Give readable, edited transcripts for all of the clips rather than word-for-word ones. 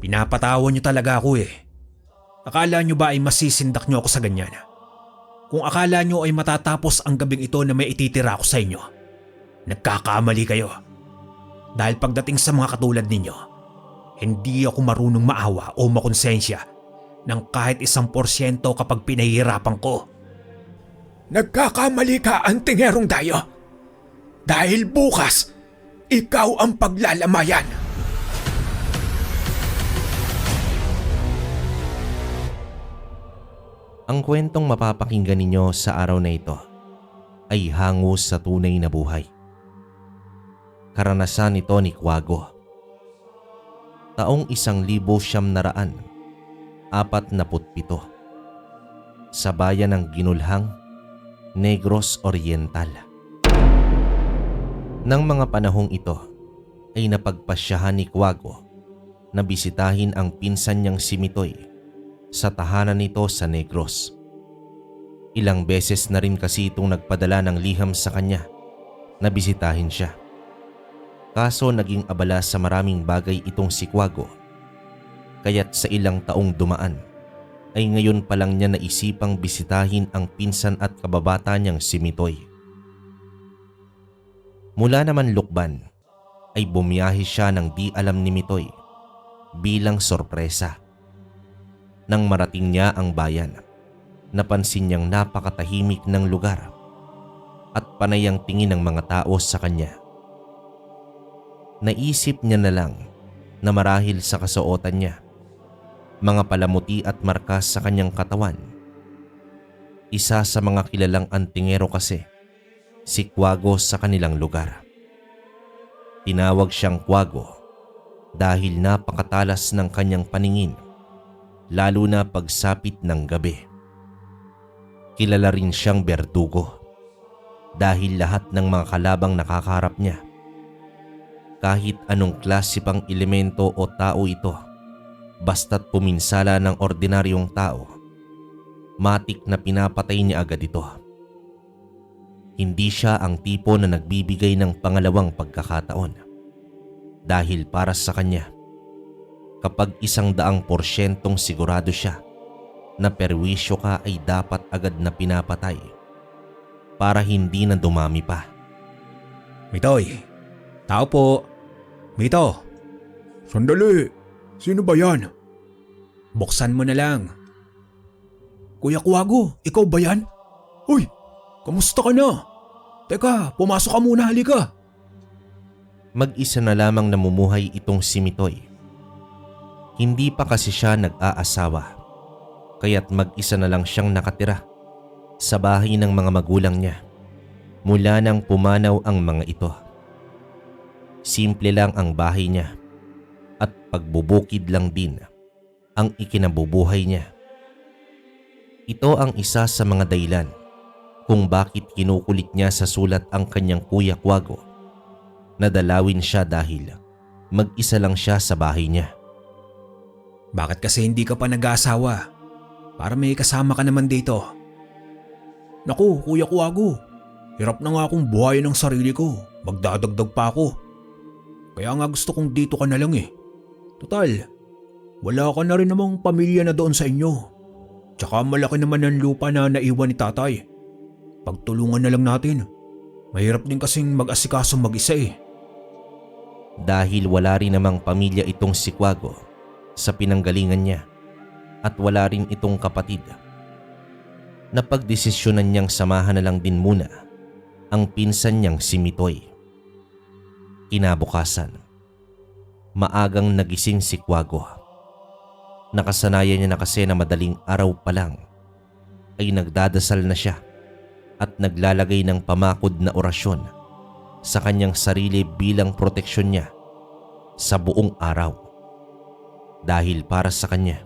Pinapatawa niyo talaga ako eh. Akala niyo ba ay masisindak niyo ako sa ganyan? Kung akala niyo ay matatapos ang gabing ito na may ititira ako sa inyo, nagkakamali kayo. Dahil pagdating sa mga katulad ninyo, hindi ako marunong maawa o makonsensya ng kahit 1% kapag pinahihirapan ko. Nagkakamali ka, antingerong dayo. Dahil bukas, ikaw ang paglalamayan. Ang kwentong mapapakinggan ninyo sa araw na ito ay hango sa tunay na buhay. Karanasan ito ni Quago. Taong 1947 sa bayan ng Ginulhang, Negros Oriental. Nang mga panahong ito ay napagpasyahan ni Quago na bisitahin ang pinsan niyang si Mitoy sa tahanan nito sa Negros. Ilang beses na rin kasi itong nagpadala ng liham sa kanya na bisitahin siya. Kaso naging abala sa maraming bagay itong si Quago, kaya't sa ilang taong dumaan ay ngayon pa lang niya naisipang bisitahin ang pinsan at kababata niyang si Mitoy. Mula naman Lukban ay bumiyahe siya ng di alam ni Mitoy bilang sorpresa. Nang marating niya ang bayan, napansin niyang napakatahimik ng lugar at panay ang tingin ng mga tao sa kanya. Naisip niya na lang na marahil sa kasuotan niya, mga palamuti at markas sa kanyang katawan. Isa sa mga kilalang antingero kasi, si Quago sa kanilang lugar. Tinawag siyang Quago dahil napakatalas ng kanyang paningin, lalo na pagsapit ng gabi. Kilala rin siyang berdugo dahil lahat ng mga kalabang nakakaharap niya, kahit anong klase pang elemento o tao ito, basta't puminsala ng ordinaryong tao, matik na pinapatay niya agad ito. Hindi siya ang tipo na nagbibigay ng pangalawang pagkakataon dahil para sa kanya, kapag 100% sigurado siya na perwisyo ka ay dapat agad na pinapatay para hindi na dumami pa. Mitoy, tao po. Mito. Sandali, sino ba yan? Buksan mo na lang. Kuya Quago, ikaw ba yan? Uy, kamusta ka na? Teka, pumasok ka muna, halika. Mag-isa na lamang namumuhay itong si Mitoy. Hindi pa kasi siya nag-aasawa, kaya't mag-isa na lang siyang nakatira sa bahay ng mga magulang niya mula nang pumanaw ang mga ito. Simple lang ang bahay niya at pagbubukid lang din ang ikinabubuhay niya. Ito ang isa sa mga dahilan kung bakit kinukulit niya sa sulat ang kanyang kuya Quago na dalawin siya dahil mag-isa lang siya sa bahay niya. Bakit kasi hindi ka pa nag-aasawa? Para may kasama ka naman dito. Naku, Kuya Quago, hirap na nga akong buhayin ng sarili ko. Magdadagdag pa ako. Kaya nga gusto kong dito ka na lang eh. Total, wala ka na rin namang pamilya na doon sa inyo. Tsaka malaki naman ang lupa na naiwan ni tatay. Pagtulungan na lang natin. Mahirap din kasing mag-asikaso mag-isa eh. Dahil wala rin namang pamilya itong si Quago sa pinanggalingan niya at wala rin itong kapatid, napagdesisyonan niyang samahan na lang din muna ang pinsan niyang si Mitoy. Kinabukasan, maagang nagising si Quago. Nakasanayan niya na kasi na madaling araw pa lang ay nagdadasal na siya at naglalagay ng pamakod na orasyon sa kanyang sarili bilang proteksyon niya sa buong araw. Dahil para sa kanya,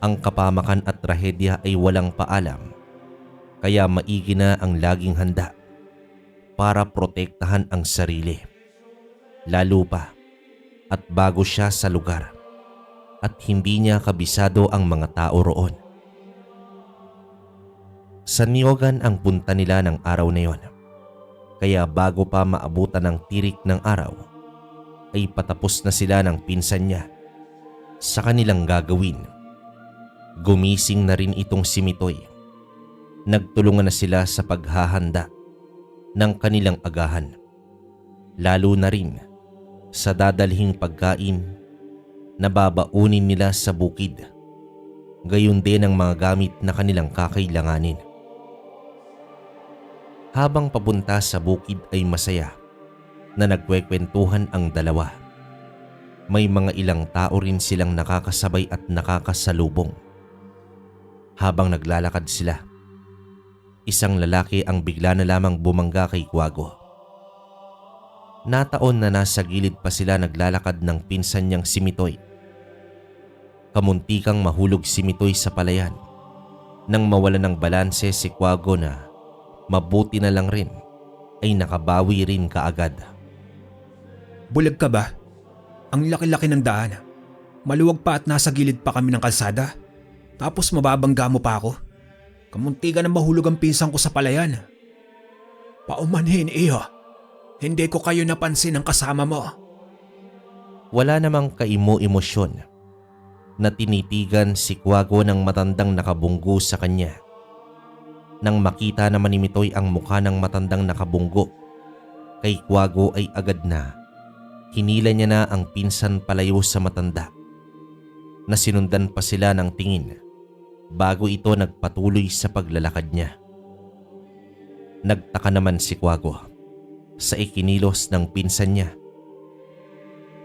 ang kapamakan at trahedya ay walang paalam, kaya maigi na ang laging handa para protektahan ang sarili. Lalo pa at bago siya sa lugar at hindi niya kabisado ang mga tao roon. Sa niyogan ang punta nila ng araw na yon, kaya bago pa maabutan ng tirik ng araw ay patapos na sila ng pinsan niya sa kanilang gagawin. Gumising na rin itong si Mitoy. Nagtulungan na sila sa paghahanda ng kanilang agahan, lalo na rin sa dadalhing pagkain na babaunin nila sa bukid, gayon din ang mga gamit na kanilang kakailanganin. Habang papunta sa bukid ay masaya na nagkwekwentuhan ang dalawa. May mga ilang tao rin silang nakakasabay at nakakasalubong. Habang naglalakad sila, isang lalaki ang bigla na lamang bumangga kay Kuwago. Nataon na nasa gilid pa sila naglalakad ng pinsan niyang si Mitoy. Kamuntikang mahulog si Mitoy sa palayan nang mawala ng balanse si Kuwago na mabuti na lang rin ay nakabawi rin kaagad. Bulag ka ba? Ang laki-laki ng daan. Maluwag pa at nasa gilid pa kami ng kalsada. Tapos mababangga mo pa ako. Kamuntikan na mahulog ang pinsan ko sa palayan. Paumanhin, iyo. Hindi ko kayo napansin ng kasama mo. Wala namang kaimo-emosyon na tinitigan si Kuwago ng matandang nakabunggo sa kanya. Nang makita naman ni Mitoy ang mukha ng matandang nakabunggo, kay Kuwago ay agad na hinila niya na ang pinsan palayo sa matanda, na sinundan pa sila ng tingin bago ito nagpatuloy sa paglalakad niya. Nagtaka naman si Kuwago sa ikinilos ng pinsan niya.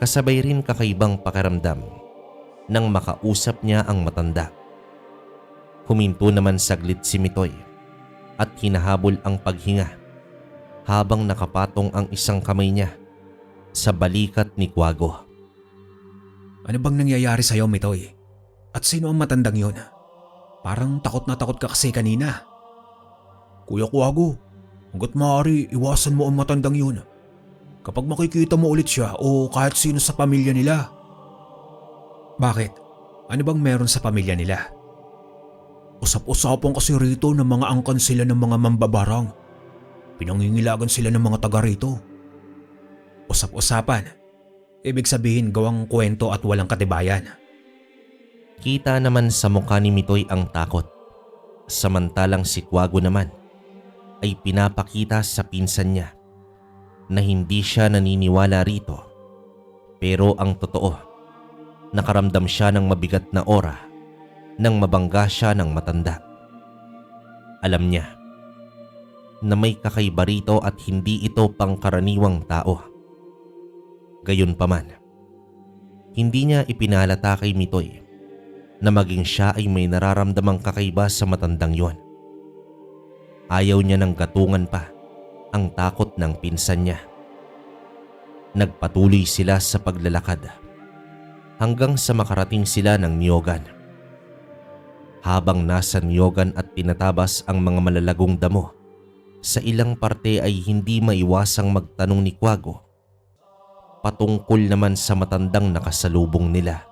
Kasabay rin kakaibang pakiramdam nang makausap niya ang matanda. Huminto naman saglit si Mitoy at hinahabol ang paghinga habang nakapatong ang isang kamay niya sa balikat ni Kuwago. Ano bang nangyayari sa'yo, Mitoy? At sino ang matandang yun? Parang takot na takot ka kasi kanina. Kuya Kuwago, hanggat maaari iwasan mo ang matandang yun. Kapag makikita mo ulit siya o kahit sino sa pamilya nila. Bakit? Ano bang meron sa pamilya nila? Usap-usapan kasi rito ng mga angkan sila ng mga mambabarang. Pinangingilagan sila ng mga taga rito. Usap-usapan? Ibig sabihin gawang kwento at walang katibayan. Kita naman sa mukha ni Mitoy ang takot. Samantalang si Kuwago naman ay pinapakita sa pinsan niya na hindi siya naniniwala rito. Pero ang totoo, nakaramdam siya ng mabigat na aura nang mabangga siya ng matanda. Alam niya na may kakaiba rito at hindi ito pangkaraniwang tao. Gayunpaman, hindi niya ipinalata kay Mitoy na maging siya ay may nararamdamang kakaiba sa matandang yon. Ayaw niya ng gatungan pa ang takot ng pinsan niya. Nagpatuloy sila sa paglalakad hanggang sa makarating sila ng Nyogan. Habang nasa Nyogan at tinatabas ang mga malalagong damo, sa ilang parte ay hindi maiwasang magtanong ni Kuwago patungkol naman sa matandang nakasalubong nila.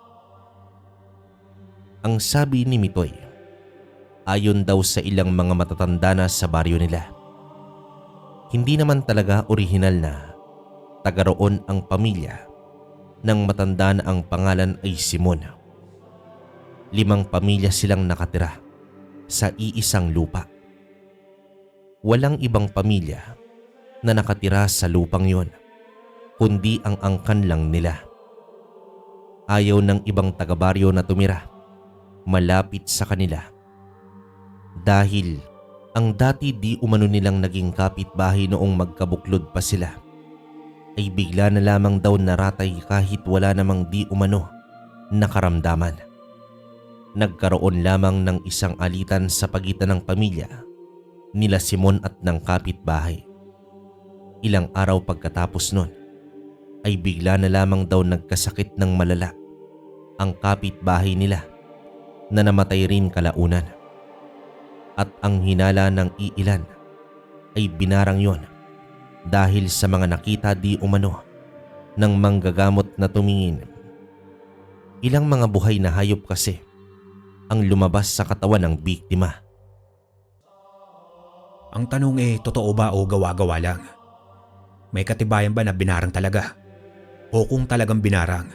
Ang sabi ni Mitoy, ayon daw sa ilang mga matatanda na sa baryo nila, hindi naman talaga orihinal na taga roon ang pamilya ng matanda na ang pangalan ay Simon. 5 pamilya silang nakatira sa iisang lupa. Walang ibang pamilya na nakatira sa lupang yon, kundi ang angkan lang nila. Ayaw ng ibang taga-baryo na tumira malapit sa kanila dahil ang dati di umano nilang naging kapitbahay noong magkabuklod pa sila ay bigla na lamang daw naratay kahit wala namang di umano nakaramdaman. Nagkaroon lamang ng isang alitan sa pagitan ng pamilya nila Simon at ng kapitbahay. Ilang araw pagkatapos nun ay bigla na lamang daw nagkasakit ng malala ang kapitbahay nila na namatay rin kalaunan. At ang hinala ng iilan ay binarang yon dahil sa mga nakita di umano ng manggagamot na tumingin. Ilang mga buhay na hayop kasi ang lumabas sa katawan ng biktima. Ang tanong totoo ba o gawa-gawa lang? May katibayan ba na binarang talaga? O kung talagang binarang,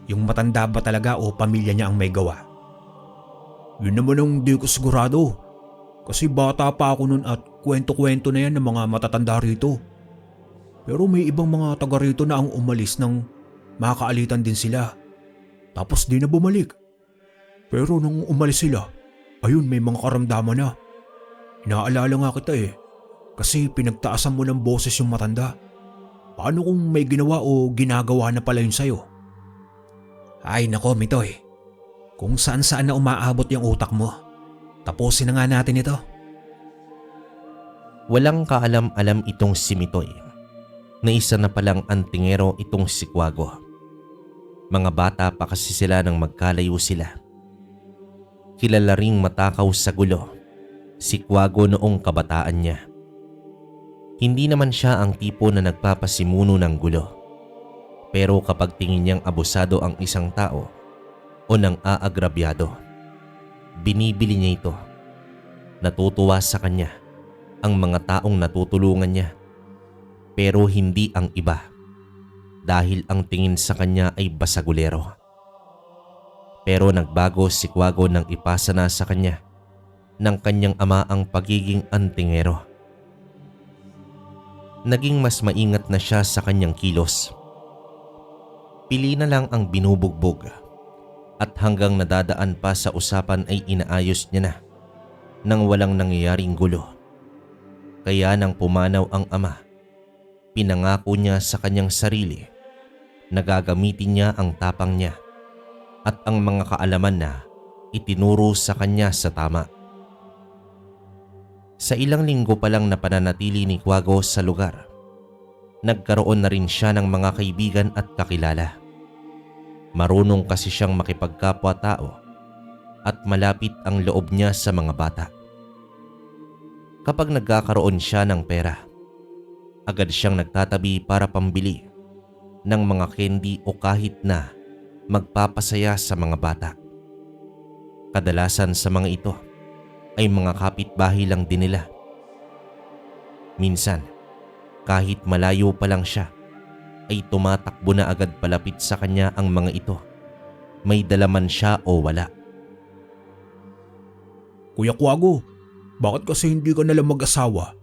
Yung matanda ba talaga o pamilya niya ang may gawa? Yun naman ang di ko sigurado. Kasi bata pa ako nun at kwento-kwento na yan ng mga matatanda rito. Pero may ibang mga taga rito na ang umalis nang makaalitan din sila. Tapos di na bumalik. Pero nung umalis sila, ayun may mga karamdaman na. Inaalala nga kita kasi pinagtaasan mo ng boses yung matanda. Paano kung may ginawa o ginagawa na pala yun sa'yo? Ay nako Mitoy, kung saan-saan na umaabot yung utak mo. Tapusin na nga natin ito. Walang kaalam-alam itong si Mitoy na isa na palang antingero itong si Kuwago. Mga bata pa kasi sila nang magkalayo sila. Kilala ring matakaw sa gulo si Kuwago noong kabataan niya. Hindi naman siya ang tipo na nagpapasimuno ng gulo. Pero kapag tingin niyang abusado ang isang tao o nang aagrabyado, binibili niya ito. Natutuwa sa kanya ang mga taong natutulungan niya, pero hindi ang iba dahil ang tingin sa kanya ay basagulero. Pero nagbago si Kuwago nang ipasa na sa kanya ng kanyang ama ang pagiging antingero. Naging mas maingat na siya sa kanyang kilos. Pili na lang ang binubugbog at hanggang nadadaan pa sa usapan ay inaayos niya na nang walang nangyayaring gulo. Kaya nang pumanaw ang ama, pinangako niya sa kanyang sarili na gagamitin niya ang tapang niya at ang mga kaalaman na itinuro sa kanya sa tama. Sa ilang linggo pa lang na pananatili ni Kuwago sa lugar, nagkaroon na rin siya ng mga kaibigan at kakilala. Marunong kasi siyang makipagkapwa-tao at malapit ang loob niya sa mga bata. Kapag nagkakaroon siya ng pera, agad siyang nagtatabi para pambili ng mga candy o kahit na magpapasaya sa mga bata. Kadalasan sa mga ito ay mga kapitbahay lang din nila. Minsan, kahit malayo pa lang siya, ay tumatakbo na agad palapit sa kanya ang mga ito. May dalaman siya o wala. Kuya Kuwago, bakit kasi hindi ka nalang mag-asawa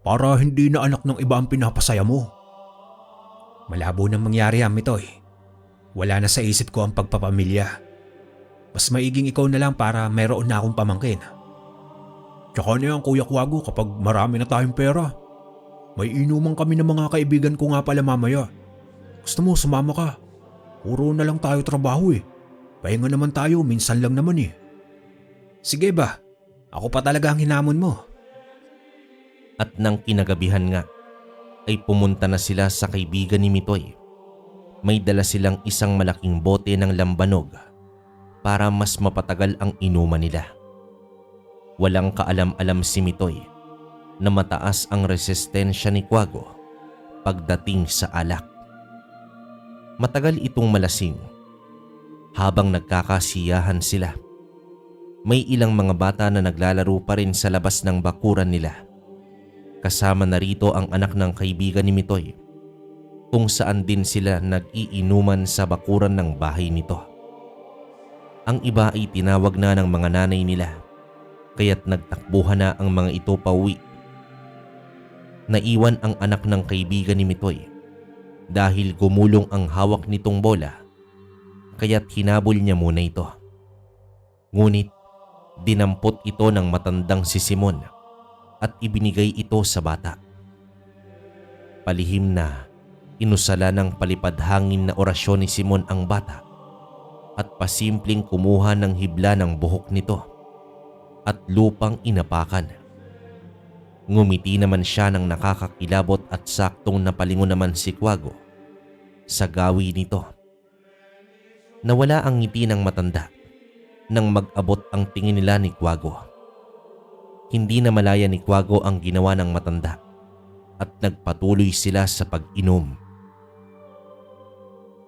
para hindi na anak ng iba ang pinapasaya mo? Malabo nang mangyari yan Mitoy. Wala na sa isip ko ang pagpapamilya. Mas maiging ikaw na lang para mayroon na akong pamangkin. Tsaka na yan Kuya Kuwago kapag marami na tayong pera. May inuman kami ng mga kaibigan ko nga pala mamaya. Gusto mo sumama ka? Puro na lang tayo trabaho Pahinga naman tayo, minsan lang naman Sige ba? Ako pa talaga ang hinamon mo. At nang kinagabihan nga, ay pumunta na sila sa kaibigan ni Mitoy. May dala silang isang malaking bote ng lambanog para mas mapatagal ang inuman nila. Walang kaalam-alam si Mitoy na mataas ang resistensya ni Kuwago pagdating sa alak. Matagal itong malasing. Habang nagkakasiyahan sila, may ilang mga bata na naglalaro pa rin sa labas ng bakuran nila. Kasama na rito ang anak ng kaibigan ni Mitoy, kung saan din sila nag-iinuman sa bakuran ng bahay nito. Ang iba ay tinawag na ng mga nanay nila, kaya't nagtakbuhan na ang mga ito pauwi. Naiwan ang anak ng kaibigan ni Mitoy dahil gumulong ang hawak nitong bola, kaya't hinabol niya muna ito. Ngunit dinampot ito ng matandang si Simon at ibinigay ito sa bata. Palihim na inusala ng palipad-hangin na orasyon ni Simon ang bata at pasimpleng kumuha ng hibla ng buhok nito at lupang inapakan. Ngumiti naman siya ng nakakakilabot at saktong napalingon naman si Kuwago sa gawi nito. Nawala ang ngiti ng matanda nang mag-abot ang tingin nila ni Kuwago. Hindi na malaya ni Kuwago ang ginawa ng matanda at nagpatuloy sila sa pag-inom.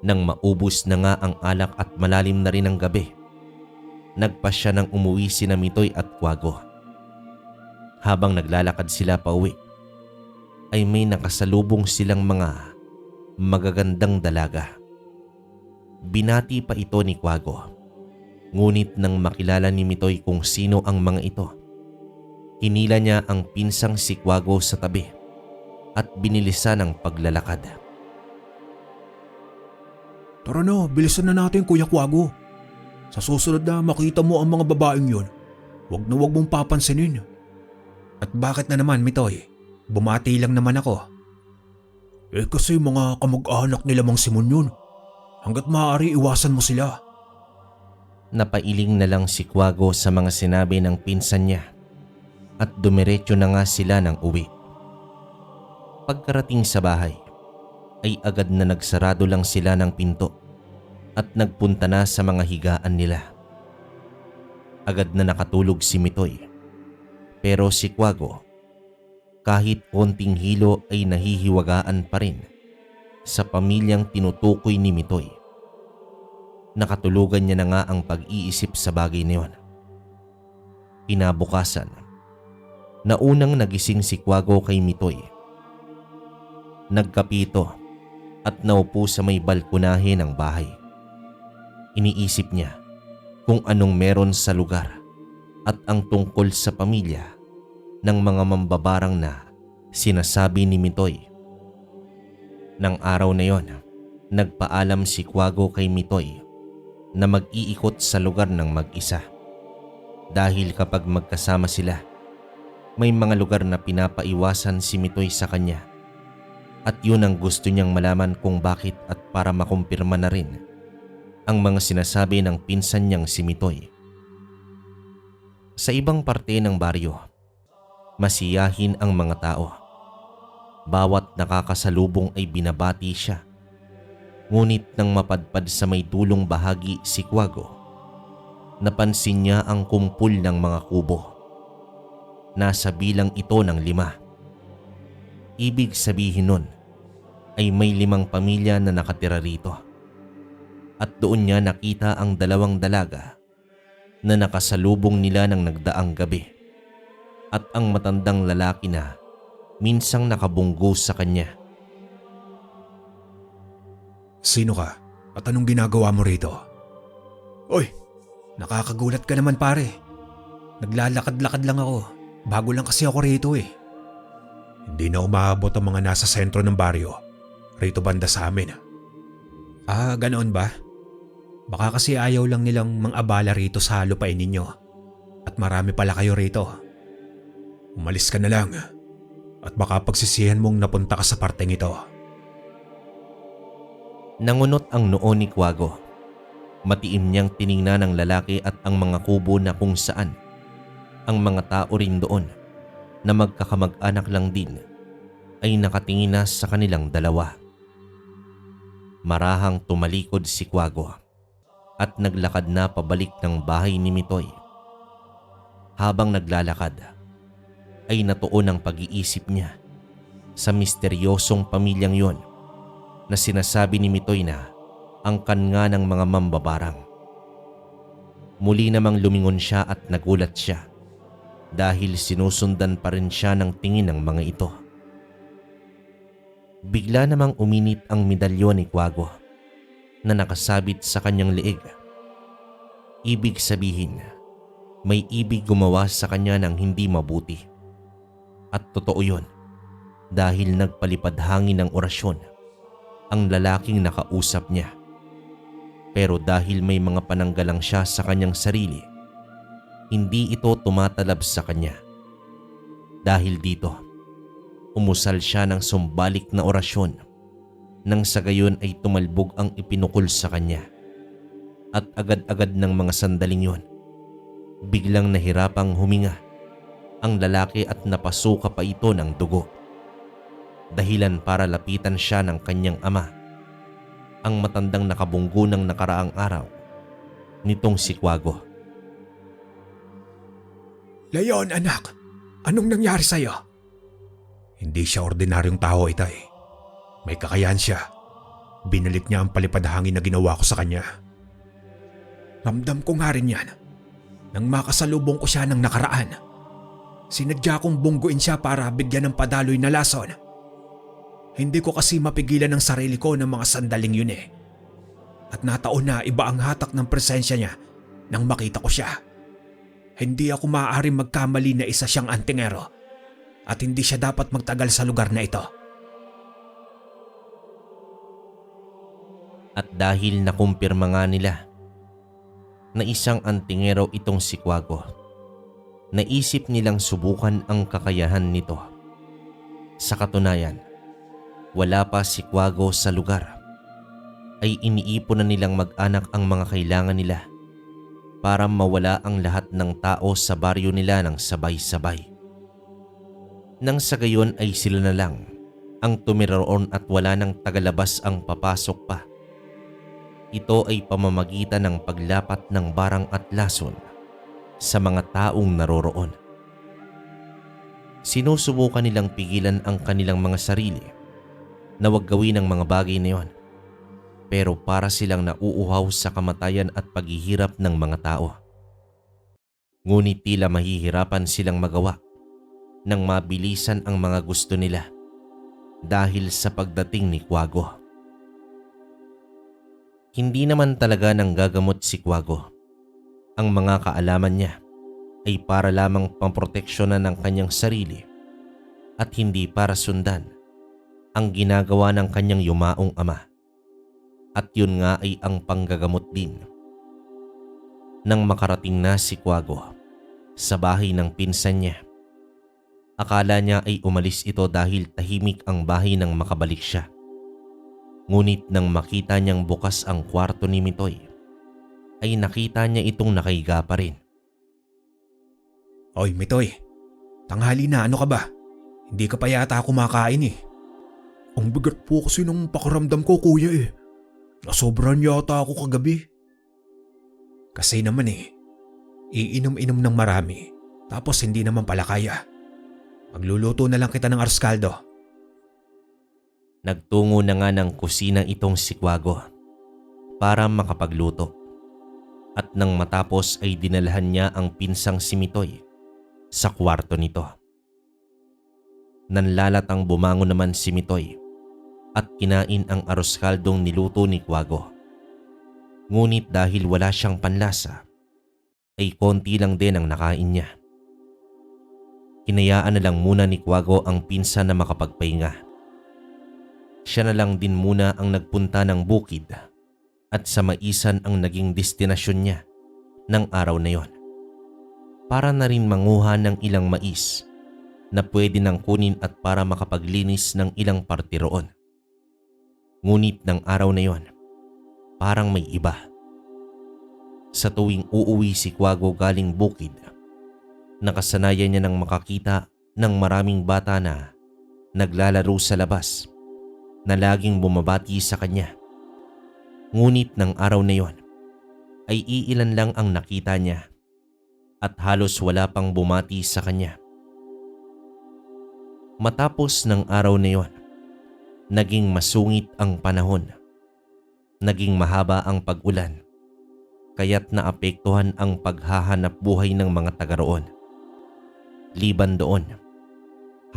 Nang maubos na nga ang alak at malalim na rin ang gabi, nagpasya nang umuwi sina Mitoy at Kuwago. Habang naglalakad sila pauwi, ay may nakasalubong silang mga magagandang dalaga. Binati pa ito ni Quago. Ngunit nang makilala ni Mitoy kung sino ang mga ito, hinila niya ang pinsang si Quago sa tabi at binilisan ang paglalakad. Tara na, bilisan na natin Kuya Quago. Sa susunod na makita mo ang mga babaeng yon, wag na wag mong papansinin. At bakit na naman, Mitoy? Bumati lang naman ako. Kasi mga kamag-anak nila Mang Simon yun. Hanggat maaari iwasan mo sila. Napailing na lang si Quago sa mga sinabi ng pinsan niya at dumiretso na nga sila ng uwi. Pagkarating sa bahay ay agad na nagsarado lang sila ng pinto at nagpunta na sa mga higaan nila. Agad na nakatulog si Mitoy, pero si Quago kahit konting hilo ay nahihiwagaan pa rin sa pamilyang tinutukoy ni Mitoy. Nakatulugan niya na nga ang pag-iisip sa bagay na yun. Kinabukasan, naunang nagising si Quago kay Mitoy. Nagkapito at naupo sa may balkonahe ng bahay. Iniisip niya kung anong meron sa lugar at ang tungkol sa pamilya ng mga mambabarang na sinasabi ni Mitoy. Nang araw na yon, nagpaalam si Quago kay Mitoy na mag-iikot sa lugar ng mag-isa. Dahil kapag magkasama sila, may mga lugar na pinapaiwasan si Mitoy sa kanya. At yun ang gusto niyang malaman kung bakit at para makumpirma na rin ang mga sinasabi ng pinsan niyang si Mitoy. Sa ibang parte ng baryo, masiyahin ang mga tao. Bawat nakakasalubong ay binabati siya. Ngunit nang mapadpad sa may dulong bahagi si Quago, napansin niya ang kumpul ng mga kubo. Nasa bilang ito ng 5. Ibig sabihin nun ay may 5 pamilya na nakatira rito. At doon niya nakita ang 2 dalaga na nakasalubong nila ng nagdaang gabi. At ang matandang lalaki na minsang nakabunggo sa kanya. Sino ka? At anong ginagawa mo rito? Oy, nakakagulat ka naman pare. Naglalakad-lakad lang ako. Bago lang kasi ako rito eh. Hindi na umaabot ang mga nasa sentro ng baryo. Rito banda sa amin. Ah, ganoon ba? Baka kasi ayaw lang nilang mang-abala rito sa lupain ninyo. At marami pala kayo rito. Umalis ka na lang. At baka pagsisihan mong napunta ka sa parteng ito. Nangunot ang noo ni Quago. Matiim niyang tiningnan ng lalaki at ang mga kubo na kung saan ang mga tao rin doon na magkakamag-anak lang din ay nakatingin na sa kanilang 2. Marahang tumalikod si Quago at naglakad na pabalik ng bahay ni Mitoy. Habang naglalakad ay natuon ang pag-iisip niya sa misteryosong pamilyang yon na sinasabi ni Mitoy na angkan nga ng mga mambabarang. Muli namang lumingon siya at nagulat siya dahil sinusundan pa rin siya ng tingin ng mga ito. Bigla namang uminit ang medalyon ni Quago na nakasabit sa kanyang leeg. Ibig sabihin, may ibig gumawa sa kanya ng hindi mabuti. At totoo yun dahil nagpalipad hangin ng orasyon ang lalaking nakausap niya. Pero dahil may mga pananggalang siya sa kanyang sarili, hindi ito tumatalab sa kanya. Dahil dito, umusal siya ng sumbalik na orasyon nang sa gayon ay tumalbog ang ipinukol sa kanya. At agad-agad ng mga sandaling yon, biglang nahirapang huminga ang lalaki at napasuka pa ito ng dugo. Dahilan para lapitan siya ng kanyang ama, ang matandang nakabunggo ng nakaraang araw nitong si Quago. Leon, anak! Anong nangyari sa'yo? Hindi siya ordinaryong tao, Itay. May kakayahan siya. Binalik niya ang palipad hangin na ginawa ko sa kanya. Ramdam ko nga rin yan. Nang makasalubong ko siya ng nakaraan, sinadya kong bungguin siya para bigyan ng padaloy na lason. Hindi ko kasi mapigilan ang sarili ko ng mga sandaling yun eh. at nataon na iba ang hatak ng presensya niya nang makita ko siya. Hindi ako maaaring magkamali na isa siyang antingero at hindi siya dapat magtagal sa lugar na ito. At dahil nakumpirma nga nila na isang antingero itong si Quago, naisip nilang subukan ang kakayahan nito. Sa katunayan, wala pa si Quago sa lugar, ay iniipon na nilang mag-anak ang mga kailangan nila para mawala ang lahat ng tao sa baryo nila ng sabay-sabay. Nang sa gayon ay sila na lang ang tumira roon at wala nang tagalabas ang papasok pa. Ito ay pamamagitan ng paglapat ng barang at lason sa mga taong naroroon. Sinusubukan nilang pigilan ang kanilang mga sarili na wag gawin ang mga bagay na yon, pero para silang nauuhaw sa kamatayan at paghihirap ng mga tao. Ngunit tila mahihirapan silang magawa nang mabilisan ang mga gusto nila dahil sa pagdating ni Quago. Hindi naman talaga nanggagamot si Quago. Ang mga kaalaman niya ay para lamang pamproteksyonan ng kanyang sarili at hindi para sundan ang ginagawa ng kanyang yumaong ama. At yun nga ay ang panggagamot din. Nang makarating na si Quago sa bahay ng pinsan niya, akala niya ay umalis ito dahil tahimik ang bahay nang makabalik siya. Ngunit nang makita niyang bukas ang kwarto ni Mitoy, ay nakita niya itong nakahiga pa rin. Oy Mitoy, tanghali na, ano ka ba? Hindi ka pa yata kumakain eh. Ang bigat po kasi ng pakiramdam ko, kuya eh. Nasobran yata ako kagabi. Kasi naman iinom-inom ng marami tapos hindi naman pala kaya. Magluluto na lang kita ng arroz caldo. Nagtungo na nga ng kusina itong si Quago para makapagluto. At nang matapos ay dinalhan niya ang pinsang si Mitoy sa kwarto nito. Nanlalatang bumangon naman si Mitoy at kinain ang arroz kaldong niluto ni Quago. Ngunit dahil wala siyang panlasa, ay konti lang din ang nakain niya. Hinayaan na lang muna ni Quago ang pinsan na makapagpahinga. Siya na lang din muna ang nagpunta ng bukid at sa maisan ang naging destinasyon niya ng araw na yon. Para na rin manguha ng ilang mais na pwede nang kunin at para makapaglinis ng ilang parte roon. Ngunit ng araw na yon, parang may iba. Sa tuwing uuwi si Quago galing bukid, nakasanayan niya nang makakita ng maraming bata na naglalaro sa labas na laging bumabati sa kanya. Ngunit ng araw na yon ay iilan lang ang nakita niya at halos wala pang bumati sa kanya. Matapos ng araw na yon, naging masungit ang panahon. Naging mahaba ang pag-ulan, kaya't naapektuhan ang paghahanap buhay ng mga taga roon. Liban doon,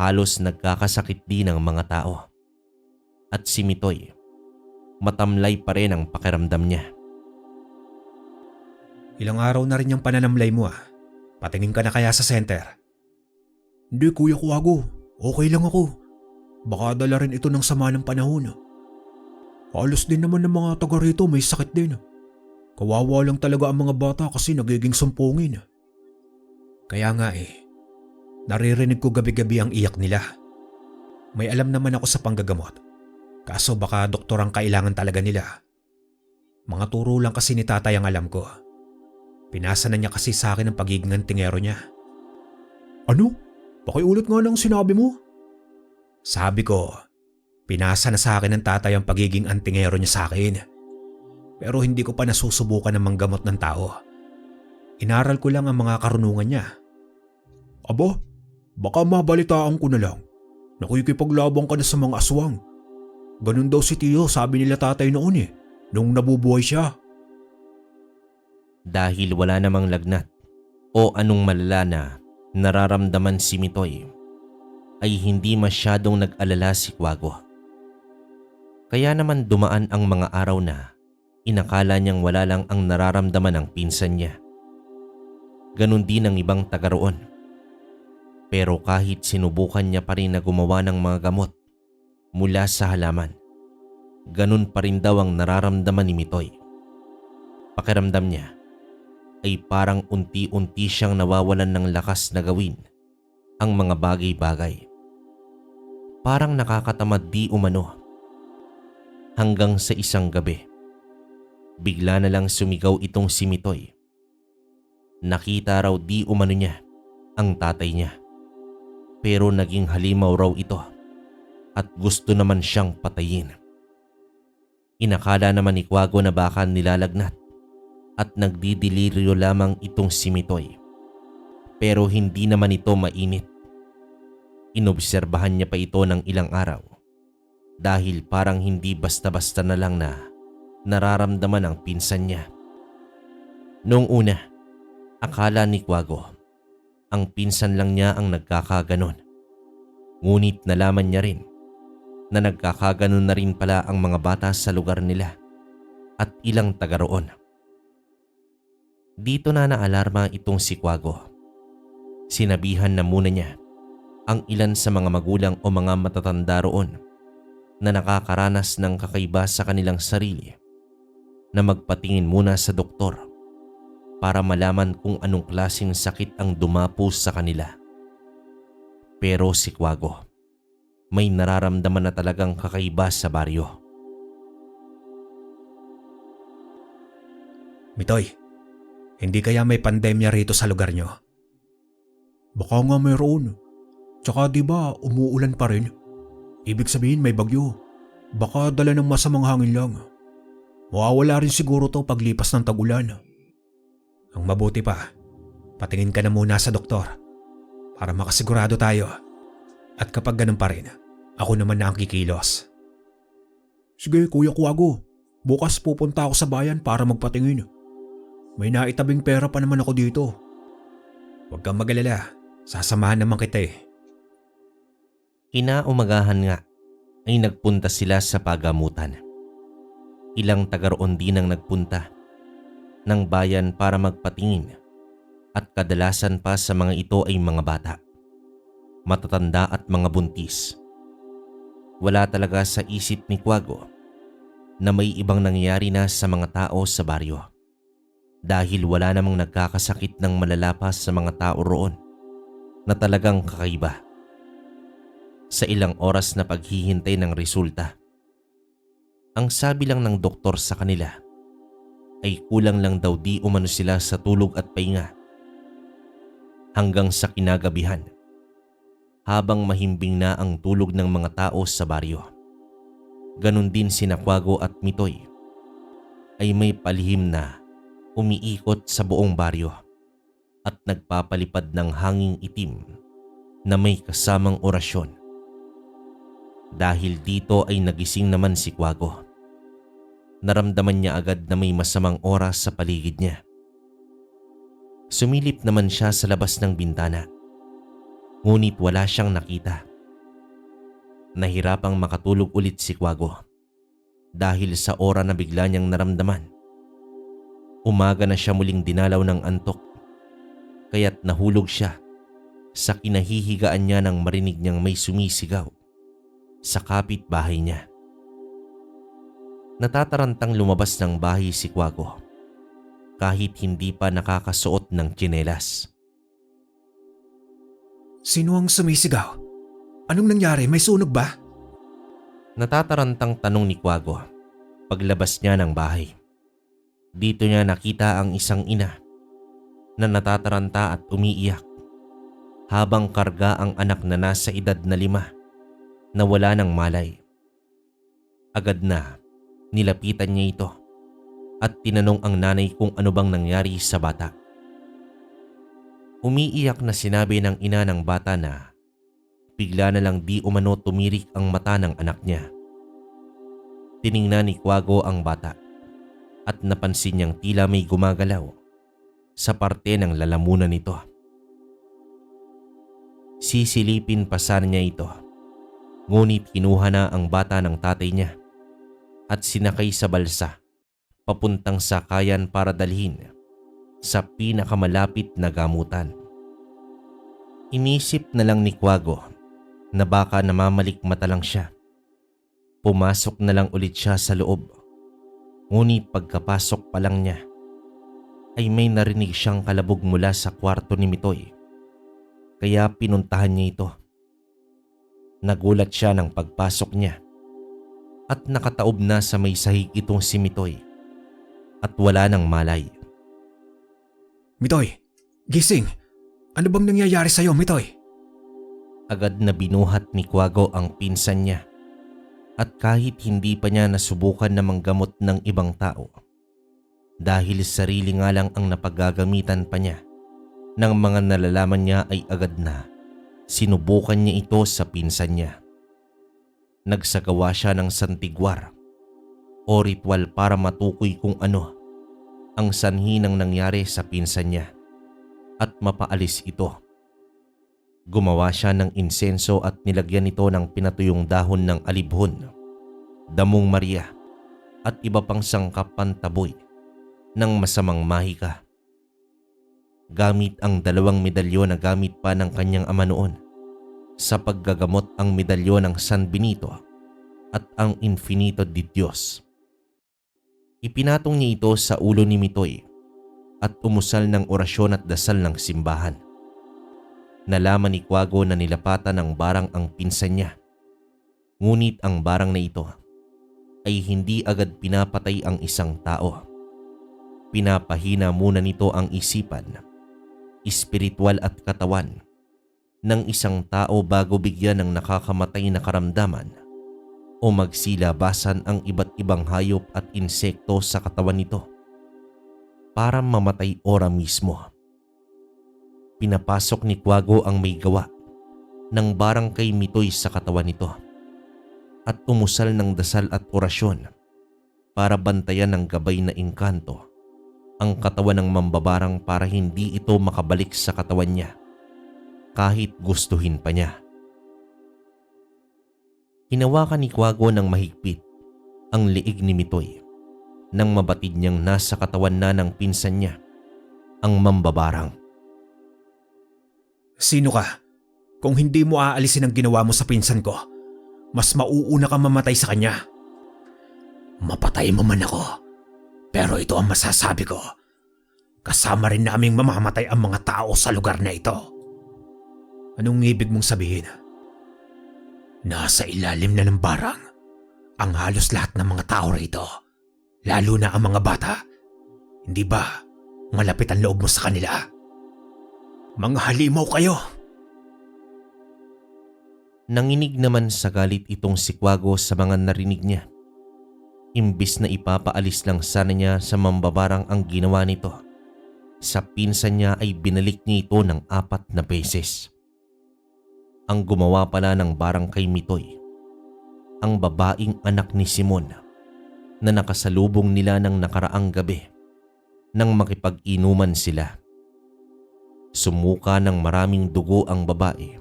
halos nagkakasakit din ang mga tao. At si Mitoy, matamlay pa rin ang pakiramdam niya. Ilang araw na rin yung pananamlay mo ah. Patingin ka na kaya sa center? Hindi kuya Quago, okay lang ako. Baka dala rin ito ng sama ng panahon. Halos din naman ng mga taga rito may sakit din. Kawawa lang talaga ang mga bata kasi nagiging sumpungin. Kaya nga naririnig ko gabi-gabi ang iyak nila. May alam naman ako sa panggagamot. Kaso baka doktor ang kailangan talaga nila. Mga turo lang kasi ni tatay ang alam ko. Pinasa na niya kasi sa akin ang pagiging antingero niya. Ano? Pakiulit nga ng sinabi mo. Sabi ko, pinasa na sa akin ng tatay ang pagiging antingero niya sa akin. Pero hindi ko pa nasusubukan ng manggamot ng tao. Inaral ko lang ang mga karunungan niya. Aba, baka mabalitaan ko na lang. Nakikipaglabang ka na sa mga aswang. Ganun daw si Tio, sabi nila tatay noon nung nabubuhay siya. Dahil wala namang lagnat o anong malala na nararamdaman si Mitoy, ay hindi masyadong nag-alala si Quago. Kaya naman dumaan ang mga araw na Inakala niyang wala lang ang nararamdaman ng pinsan niya. Ganon din ang ibang taga roon. Pero kahit sinubukan niya pa rin na gumawa ng mga gamot mula sa halaman, ganon pa rin daw ang nararamdaman ni Mitoy. Pakiramdam niya ay parang unti-unti siyang nawawalan ng lakas na gawin ang mga bagay-bagay. Parang nakakatamad di umano. Hanggang sa isang gabi, bigla na lang sumigaw itong si Mitoy. Nakita raw di umano niya ang tatay niya. Pero naging halimaw raw ito at gusto naman siyang patayin. Inakala naman ni Kwago na baka nilalagnat at nagdidelirio lamang itong si Mitoy. Pero hindi naman ito mainit. Inobserbahan niya pa ito ng ilang araw dahil parang hindi basta-basta na lang na nararamdaman ang pinsan niya. Noong una, akala ni Kwago ang pinsan lang niya ang nagkakaganon. Ngunit nalaman niya rin na nagkakaganon na rin pala ang mga bata sa lugar nila at ilang taga roon. Dito na naalarma itong si Kwago. Sinabihan na muna niya ang ilan sa mga magulang o mga matatanda roon na nakakaranas ng kakaiba sa kanilang sarili na magpatingin muna sa doktor para malaman kung anong klaseng sakit ang dumapo sa kanila. Pero si Kwago, may nararamdaman na talagang kakaiba sa baryo. Mitoy, hindi kaya may pandemya rito sa lugar nyo? Baka nga mayroon. Tsaka di ba umuulan pa rin? Ibig sabihin may bagyo. Baka dala ng masamang hangin lang. Mawawala rin siguro to paglipas ng tag-ulan. Ang mabuti pa, patingin ka na muna sa doktor para makasigurado tayo. At kapag ganun pa rin, ako naman na ang kikilos. Sige Kuya Kwago, bukas pupunta ako sa bayan para magpatingin. May naitabing pera pa naman ako dito. Huwag kang mag-alala, sasamahan naman kita eh. Kinaumagahan nga ay nagpunta sila sa pagamutan. Ilang taga roon din ang nagpunta ng bayan para magpatingin at kadalasan pa sa mga ito ay mga bata, matatanda at mga buntis. Wala talaga sa isip ni Kwago na may ibang nangyayari na sa mga tao sa baryo dahil wala namang nagkakasakit ng malala pa sa mga tao roon na talagang kakaiba. Sa ilang oras na paghihintay ng resulta, ang sabi lang ng doktor sa kanila ay kulang lang daw di umano sila sa tulog at pahinga. Hanggang sa kinagabihan, habang mahimbing na ang tulog ng mga tao sa baryo, ganon din sina Kwago at Mitoy ay may palihim na umiikot sa buong baryo at nagpapalipad ng hanging itim na may kasamang orasyon. Dahil dito ay nagising naman si Kwago. Naramdaman niya agad na may masamang oras sa paligid niya. Sumilip naman siya sa labas ng bintana, ngunit wala siyang nakita. Nahirapang makatulog ulit si Kwago dahil sa ora na bigla niyang naramdaman. Umaga na siya muling dinalaw ng antok, kaya't nahulog siya sa kinahihigaan niya nang marinig niyang may sumisigaw sa kapitbahay niya. Natatarantang lumabas ng bahay si Kwago kahit hindi pa nakakasuot ng tsinelas. Sino ang sumisigaw? Anong nangyari? May sunog ba? Natatarantang tanong ni Kwago paglabas niya ng bahay. Dito niya nakita ang isang ina na natataranta at umiiyak habang karga ang anak na nasa edad na 5 na wala ng malay. Agad na nilapitan niya ito at tinanong ang nanay kung ano bang nangyari sa bata. Umiiyak na sinabi ng ina ng bata na bigla na lang di umano tumirik ang mata ng anak niya. Tiningnan ni Kwago ang bata at napansin niyang tila may gumagalaw sa parte ng lalamunan nito. Sisilipin pa sana niya ito, ngunit kinuha na ang bata ng tatay niya at sinakay sa balsa papuntang sakayan para dalhin sa pinakamalapit na gamutan. Inisip na lang ni Quago na baka namamalikmata lang siya. Pumasok na lang ulit siya sa loob. Ngunit pagkapasok pa lang niya ay may narinig siyang kalabog mula sa kwarto ni Mitoy. Kaya pinuntahan niya ito. Nagulat siya ng pagpasok niya at nakataob na sa may sahig itong si Mitoy at wala nang malay. Mitoy, gising! Ano bang nangyayari sa'yo, Mitoy? Agad na binuhat ni Quago ang pinsan niya at kahit hindi pa niya nasubukan na manggamot ng ibang tao dahil sarili nga lang ang napagagamitan pa niya ng mga nalalaman niya ay agad na sinubukan niya ito sa pinsan niya. Nagsagawa siya ng santigwar o ritual para matukoy kung ano ang sanhi ng nangyari sa pinsan niya at mapaalis ito. Gumawa siya ng insenso at nilagyan ito ng pinatuyong dahon ng alibhon, damong Maria at iba pang sangkap pantaboy ng masamang mahika. Gamit ang 2 medalyon na gamit pa ng kanyang ama noon sa paggagamot, ang medalyon ng San Benito at ang Infinito de Dios. Ipinatong niya ito sa ulo ni Mitoy at umusal ng orasyon at dasal ng simbahan. Nalaman ni Quago na nilapatan ng barang ang pinsan niya. Ngunit ang barang na ito ay hindi agad pinapatay ang isang tao. Pinapahina muna nito ang isipan, espiritual at katawan ng isang tao bago bigyan ng nakakamatay na karamdaman o magsilabasan ang iba't ibang hayop at insekto sa katawan nito para mamatay ora mismo. Pinapasok ni Quago ang may gawa ng barang kay Mitoy sa katawan nito at umusal ng dasal at orasyon para bantayan ng gabay na engkanto ang katawan ng mambabarang para hindi ito makabalik sa katawan niya kahit gustuhin pa niya. Hinawakan ni Quago ng mahigpit ang liig ni Mitoy nang mabatid niyang nasa katawan na ng pinsan niya ang mambabarang. Sino ka? Kung hindi mo aalisin ang ginawa mo sa pinsan ko, mas mauuna kang mamatay sa kanya. Mapatay mo man ako, pero ito ang masasabi ko. Kasama rin naming mamamatay ang mga tao sa lugar na ito. Anong ibig mong sabihin? Nasa ilalim na ng barang ang halos lahat ng mga tao rito, lalo na ang mga bata. Hindi ba malapit ang loob mo sa kanila? Mga halimaw kayo! Nanginig naman sa galit itong si Quago sa mga narinig niya. Imbis na ipapaalis lang sana niya sa mambabarang ang ginawa nito, sa pinsan niya ay binalik niya ito ng 4 na beses. Ang gumawa pala ng barang kay Mitoy, ang babaeng anak ni Simon na nakasalubong nila ng nakaraang gabi nang makipag-inuman sila. Sumuka ng maraming dugo ang babae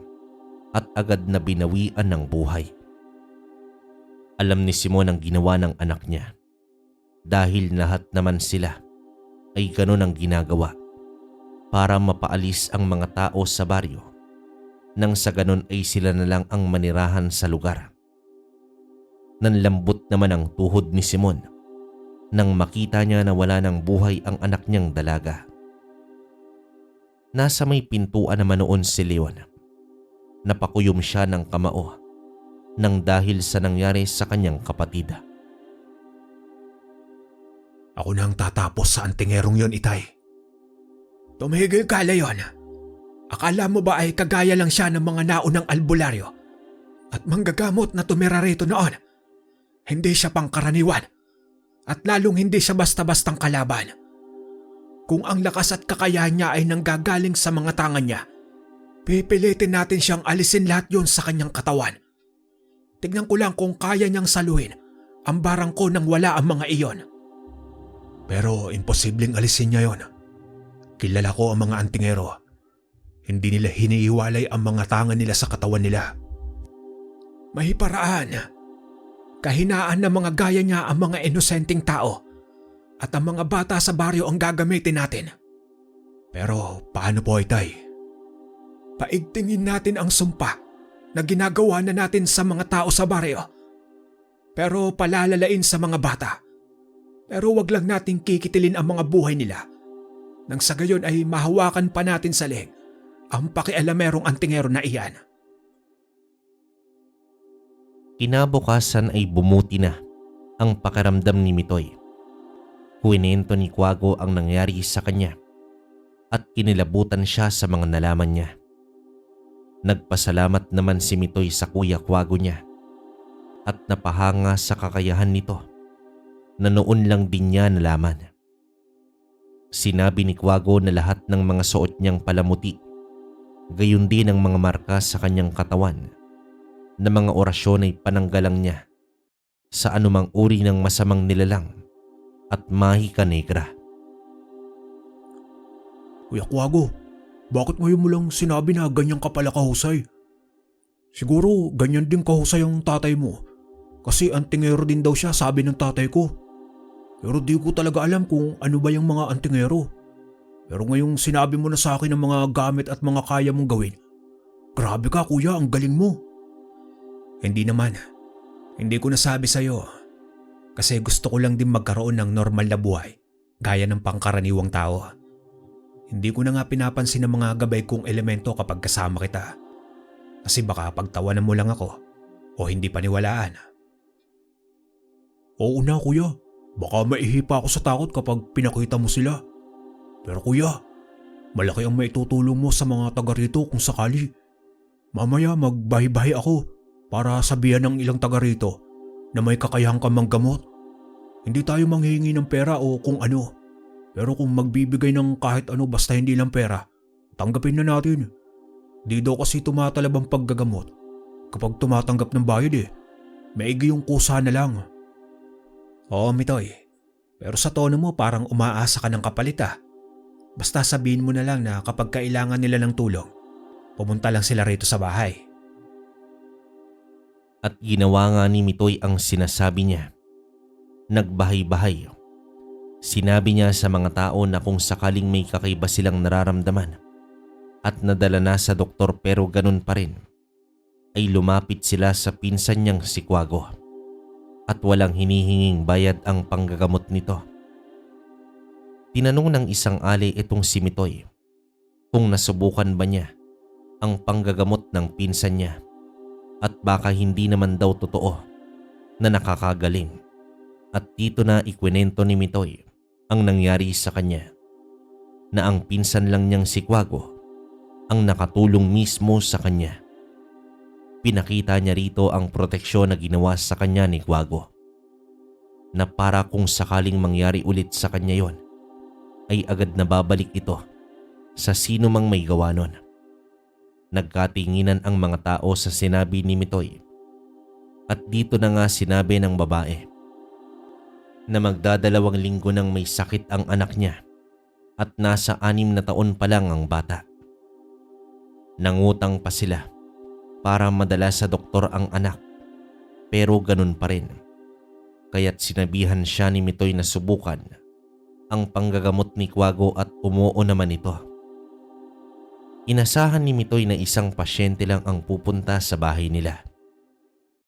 at agad na binawian ng buhay. Alam ni Simon ang ginawa ng anak niya dahil lahat naman sila ay ganon ang ginagawa para mapaalis ang mga tao sa baryo nang sa ganon ay sila na lang ang manirahan sa lugar. Nanlambot naman ang tuhod ni Simon nang makita niya na wala ng buhay ang anak niyang dalaga. Nasa may pintuan naman noon si Leon. Napakuyom siya ng kamao nang dahil sa nangyari sa kanyang kapatid. Ako na ang tatapos sa antingerong yon, Itay. Tumigil ka, Leon. Akala mo ba ay kagaya lang siya ng mga naunang albularyo at manggagamot na tumira rito noon? Hindi siya pangkaraniwan at lalong hindi siya basta-bastang kalaban. Kung ang lakas at kakayahan niya ay nanggagaling sa mga tangan niya, pipilitin natin siyang alisin lahat yon sa kanyang katawan. Tignan ko lang kung kaya niyang saluhin ang barang ko nang wala ang mga iyon. Pero imposibleng alisin niya yon. Kilala ko ang mga antingero. Hindi nila hinihiwalay ang mga tangan nila sa katawan nila. May paraan. Kahinaan ng mga gaya niya ang mga inosenteng tao at ang mga bata sa baryo ang gagamitin natin. Pero paano po, Itay? Paigtingin natin ang sumpa na ginagawa na natin sa mga tao sa baryo. Pero palalalain sa mga bata. Pero wag lang nating kikitilin ang mga buhay nila. Nang sa gayon ay mahawakan pa natin sa leeg ang pakialamerong antingero na iyan. Kinabukasan ay bumuti na ang pakiramdam ni Mitoy. Kuwinento ni Kuwago ang nangyari sa kanya at kinilabutan siya sa mga nalaman niya. Nagpasalamat naman si Mitoy sa kuya Kuwago niya at napahanga sa kakayahan nito na noon lang din niya nalaman. Sinabi ni Kuwago na lahat ng mga suot niyang palamuti, gayon din ang mga marka sa kanyang katawan, na mga orasyon ay pananggalang niya sa anumang uri ng masamang nilalang at mahika negra. Kuya Kuwago, bakit ngayon mo lang sinabi na ganyan ka pala kahusay? Siguro ganyan din kahusay ang tatay mo. Kasi antingero din daw siya, sabi ng tatay ko. Pero di ko talaga alam kung ano ba yung mga antingero. Pero ngayong sinabi mo na sa akin ang mga gamit at mga kaya mong gawin, grabe ka kuya, ang galing mo. Hindi naman. Hindi ko nasabi sa'yo. Kasi gusto ko lang din magkaroon ng normal na buhay, gaya ng pangkaraniwang tao. Hindi ko na nga pinapansin ang mga gabay kong elemento kapag kasama kita. Kasi baka pagtawanan mo lang ako o hindi paniwalaan. Oo na kuya, baka maihipa ako sa takot kapag pinakita mo sila. Pero kuya, malaki ang maitutulong mo sa mga taga rito kung sakali. Mamaya magbahi-bahi ako para sabihan ng ilang taga rito na may kakayahan ka manggamot. Hindi tayo manghihingi ng pera o kung ano. Pero kung magbibigay ng kahit ano basta hindi lang pera, tanggapin na natin. Di daw kasi tumatalab ang paggagamot. Kapag tumatanggap ng bayad maigi yung kusa na lang. Oo, Mitoy. Pero sa tono mo parang umaasa ka ng kapalit ah. Basta sabihin mo na lang na kapag kailangan nila ng tulong, pumunta lang sila rito sa bahay. At ginawa nga ni Mitoy ang sinasabi niya. Nagbahay-bahay. Sinabi niya sa mga tao na kung sakaling may kakaiba silang nararamdaman at nadala na sa doktor pero ganun pa rin, ay lumapit sila sa pinsan niyang si Kuwago at walang hinihinging bayad ang panggagamot nito. Tinanong ng isang alay itong si Mitoy kung nasubukan ba niya ang panggagamot ng pinsan niya at baka hindi naman daw totoo na nakakagaling. At dito na ikwinento ni Mitoy ang nangyari sa kanya, na ang pinsan lang niyang si Kuwago ang nakatulong mismo sa kanya. Pinakita niya rito ang proteksyon na ginawa sa kanya ni Kuwago, na para kung sakaling mangyari ulit sa kanya yon, ay agad na babalik ito sa sino mang may gawa nun. Nagkatinginan ang mga tao sa sinabi ni Mitoy. At dito na nga sinabi ng babae na magdadalawang linggo nang may sakit ang anak niya at nasa 6 na taon pa lang ang bata. Nangutang pa sila para madala sa doktor ang anak, pero ganun pa rin. Kaya't sinabihan siya ni Mitoy na subukan ang panggagamot ni Kuwago at umuo naman ito. Inasahan ni Mitoy na isang pasyente lang ang pupunta sa bahay nila.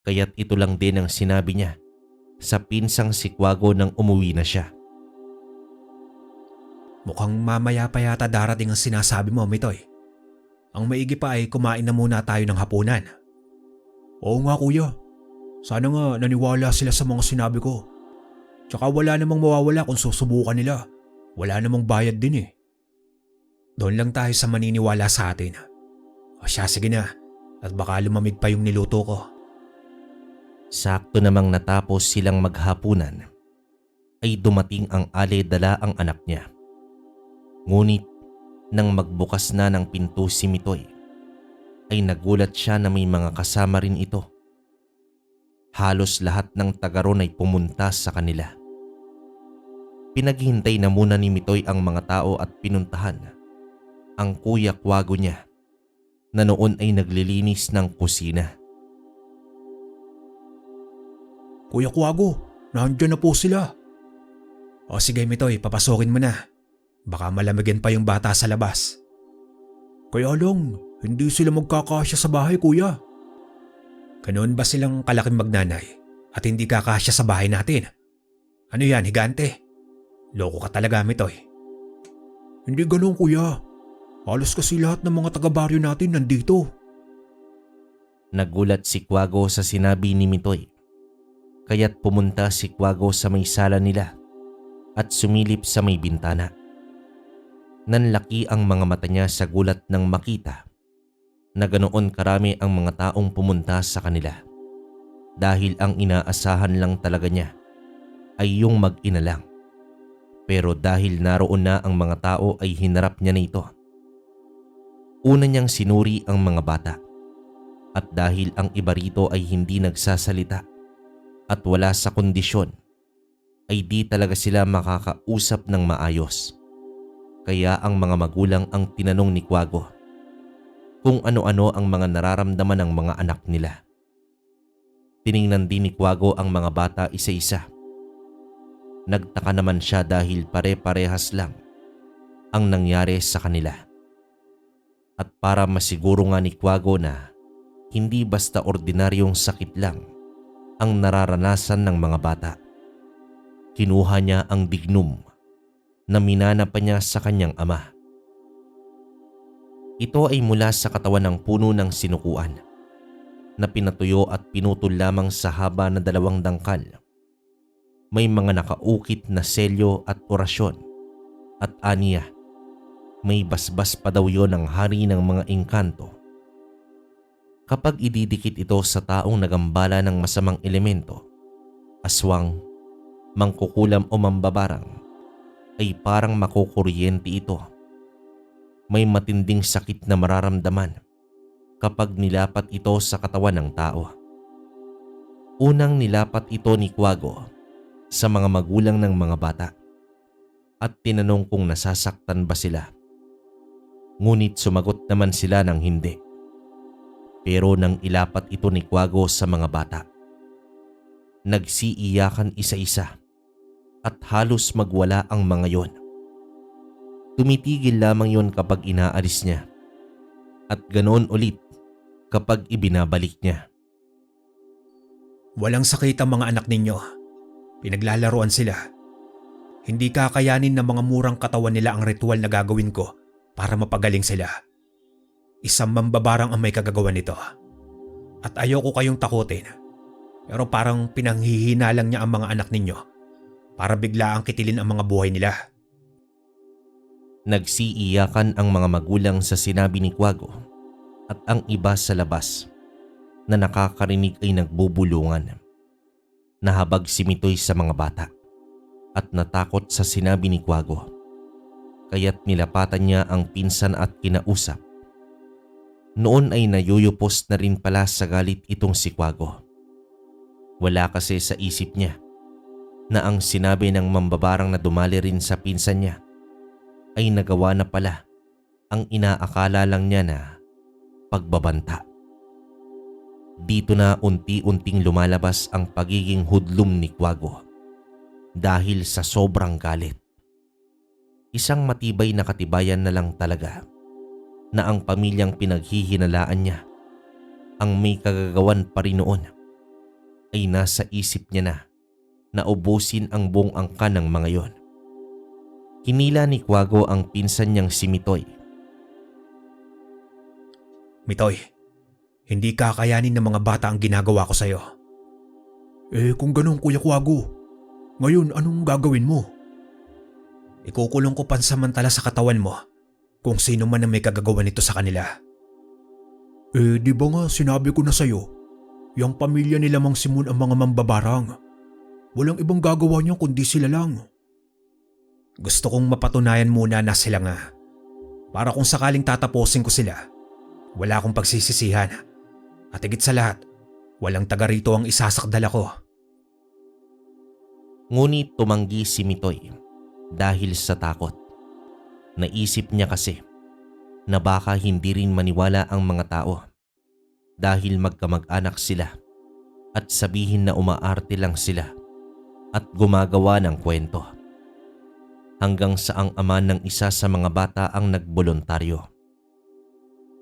Kaya't ito lang din ang sinabi niya sa pinsang si Kuwago nang umuwi na siya. Mukhang mamaya pa yata darating ang sinasabi mo, Mitoy. Ang maigi pa ay kumain na muna tayo ng hapunan. Oo nga kuya, sana nga naniwala sila sa mga sinabi ko. Tsaka wala namang mawawala kung susubukan nila. Wala namang bayad din Doon lang tayo sa maniniwala sa atin. O siya, sige na. At baka lumamig pa yung niluto ko. Sakto namang natapos silang maghapunan, ay dumating ang alay dala ang anak niya. Ngunit nang magbukas na ng pinto si Mitoy, ay nagulat siya na may mga kasama rin ito. Halos lahat ng taga ron ay pumunta sa kanila. Pinaghintay na muna ni Mitoy ang mga tao at pinuntahan ang kuya Kuwago niya na noon ay naglilinis ng kusina. Kuya Kuwago, nandyan na po sila. O sige Mitoy, papasukin mo na. Baka malamigin pa yung bata sa labas. Kaya lang, hindi sila magkakasya sa bahay kuya. Ganoon ba silang kalaking magnanay at hindi kakasya sa bahay natin? Ano yan, higante? Loko ka talaga, Mitoy. Hindi ganun kuya. Halos kasi lahat ng mga taga-baryo natin nandito. Nagulat si Quago sa sinabi ni Mitoy. Kaya't pumunta si Quago sa may sala nila at sumilip sa may bintana. Nanlaki ang mga mata niya sa gulat nang makita na ganoon karami ang mga taong pumunta sa kanila dahil ang inaasahan lang talaga niya ay yung mag-ina lang. Pero dahil naroon na ang mga tao ay hinarap niya na ito. Una niyang sinuri ang mga bata at dahil ang iba rito ay hindi nagsasalita at wala sa kondisyon ay di talaga sila makakausap ng maayos. Kaya ang mga magulang ang tinanong ni Quago kung ano-ano ang mga nararamdaman ng mga anak nila. Tiningnan din ni Quago ang mga bata isa-isa. Nagtaka naman siya dahil pare-parehas lang ang nangyari sa kanila. At para masiguro nga ni Quago na hindi basta ordinaryong sakit lang ang nararanasan ng mga bata, kinuha niya ang dignum na minana pa niya sa kanyang ama. Ito ay mula sa katawan ng puno ng sinukuan na pinatuyo at pinutol lamang sa haba na 2 dangkal. May mga nakaukit na selyo at orasyon at aniya. May basbas pa daw yon ng hari ng mga engkanto. Kapag ididikit ito sa taong nagambala ng masamang elemento, aswang, mangkukulam o mambabarang, ay parang makukuryente ito. May matinding sakit na mararamdaman kapag nilapat ito sa katawan ng tao. Unang nilapat ito ni Quago sa mga magulang ng mga bata at tinanong kung nasasaktan ba sila. Ngunit sumagot naman sila ng hindi. Pero nang ilapat ito ni Quago sa mga bata, nagsiiyakan isa-isa at halos magwala ang mga yon. Tumitigil lamang yon kapag inaalis niya at ganoon ulit kapag ibinabalik niya. Walang sakit ang mga anak ninyo. Pinaglalaruan sila. Hindi kakayanin ng mga murang katawan nila ang ritual na gagawin ko para mapagaling sila. Isang mambabarang ang may kagagawa nito. At ayoko kayong takutin. Pero parang pinanghihina lang niya ang mga anak ninyo para bigla ang kitilin ang mga buhay nila. Nagsiiyakan ang mga magulang sa sinabi ni Quago at ang iba sa labas na nakakarinig ay nagbubulungan. Nahabag si Mitoy sa mga bata at natakot sa sinabi ni Quago. Kaya't nilapatan niya ang pinsan at kinausap. Noon ay nayuyupos na rin pala sa galit itong si Quago. Wala kasi sa isip niya na ang sinabi ng mambabarang na dumali rin sa pinsan niya ay nagawa na pala ang inaakala lang niya na pagbabanta. Dito na unti-unting lumalabas ang pagiging hudlum ni Quago dahil sa sobrang galit. Isang matibay na katibayan na lang talaga na ang pamilyang pinaghihinalaan niya ang may kagagawan pa rin noon ay nasa isip niya na ubusin ang buong angkan ng mga yon. Hinila ni Quago ang pinsan niyang si Mitoy. Mitoy, hindi kakayanin ng mga bata ang ginagawa ko sa'yo. Kung ganun kuya Quago, ngayon anong gagawin mo? Ikukulong ko pansamantala sa katawan mo kung sino man ang may kagagawa nito sa kanila. Di ba nga sinabi ko na sa'yo, yung pamilya nila Mang Simon ang mga mambabarang. Walang ibang gagawa niya kundi sila lang. Gusto kong mapatunayan muna na sila nga. Para kung sakaling tatapusin ko sila, wala akong pagsisisihan. At higit sa lahat, walang taga rito ang isasakdal ako. Ngunit tumanggi si Mitoy dahil sa takot. Naisip niya kasi na baka hindi rin maniwala ang mga tao dahil magkamag-anak sila at sabihin na umaarte lang sila at gumagawa ng kwento. hanggang sa ang ama ng isa sa mga bata ang nagboluntaryo.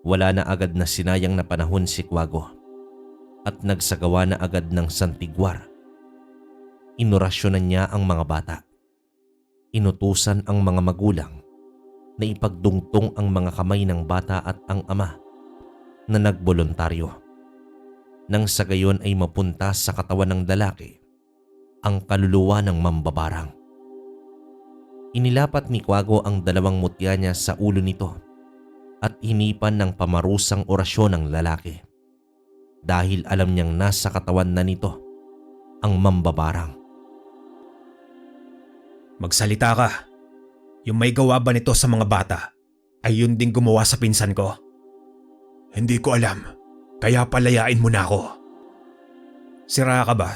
Wala na agad na sinayang na panahon si Quago at nagsagawa na agad ng santigwar. Inorasyonan niya ang mga bata. Inutusan ang mga magulang na ipagdungtong ang mga kamay ng bata at ang ama na nagboluntaryo. Nang sa gayon ay mapunta sa katawan ng lalaki ang kaluluwa ng mambabarang. Inilapat ni Quago ang 2 mutya niya sa ulo nito at hinipan ng pamarusang orasyon ng lalaki dahil alam niyang nasa katawan na nito ang mambabarang. Magsalita ka. Yung may gawa ba nito sa mga bata ay yun ding gumawa sa pinsan ko? Hindi ko alam, kaya palayain mo na ako. Sira ka ba?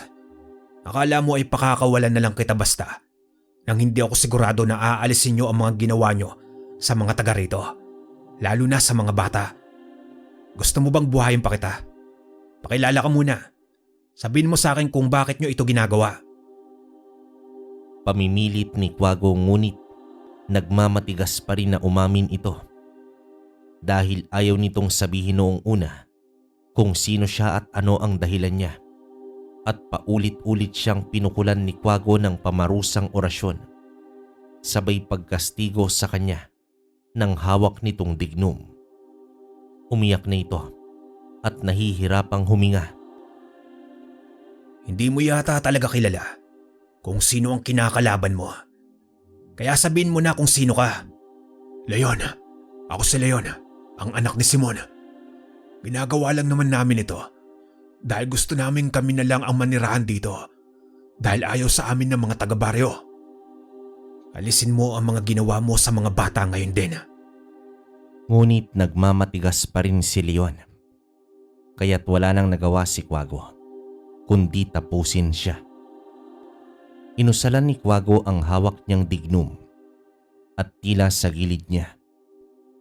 Akala mo ay pakakawalan na lang kita basta nang hindi ako sigurado na aalisin nyo ang mga ginawa nyo sa mga taga rito, lalo na sa mga bata. Gusto mo bang buhayin pa kita? Pakilala ka muna. Sabihin mo sa akin kung bakit nyo ito ginagawa. Pamimilit ni Quago ngunit nagmamatigas pa rin na umamin ito dahil ayaw nitong sabihin noong una kung sino siya at ano ang dahilan niya. At paulit-ulit siyang pinukulan ni Quago ng pamarusang orasyon, sabay pagkastigo sa kanya ng hawak nitong dignum. Umiyak na ito at nahihirapang huminga. Hindi mo yata talaga kilala kung sino ang kinakalaban mo. Kaya sabihin mo na kung sino ka. Leon, ako si Leon, ang anak ni Simon. Ginagawa lang naman namin ito dahil gusto namin kami na lang ang manirahan dito dahil ayaw sa amin ng mga taga-baryo. Alisin mo ang mga ginawa mo sa mga bata ngayon din. Ngunit nagmamatigas pa rin si Leon. Kaya't wala nang nagawa si Quago, kundi tapusin siya. Inusalan ni Quago ang hawak niyang dignum at tila sa gilid niya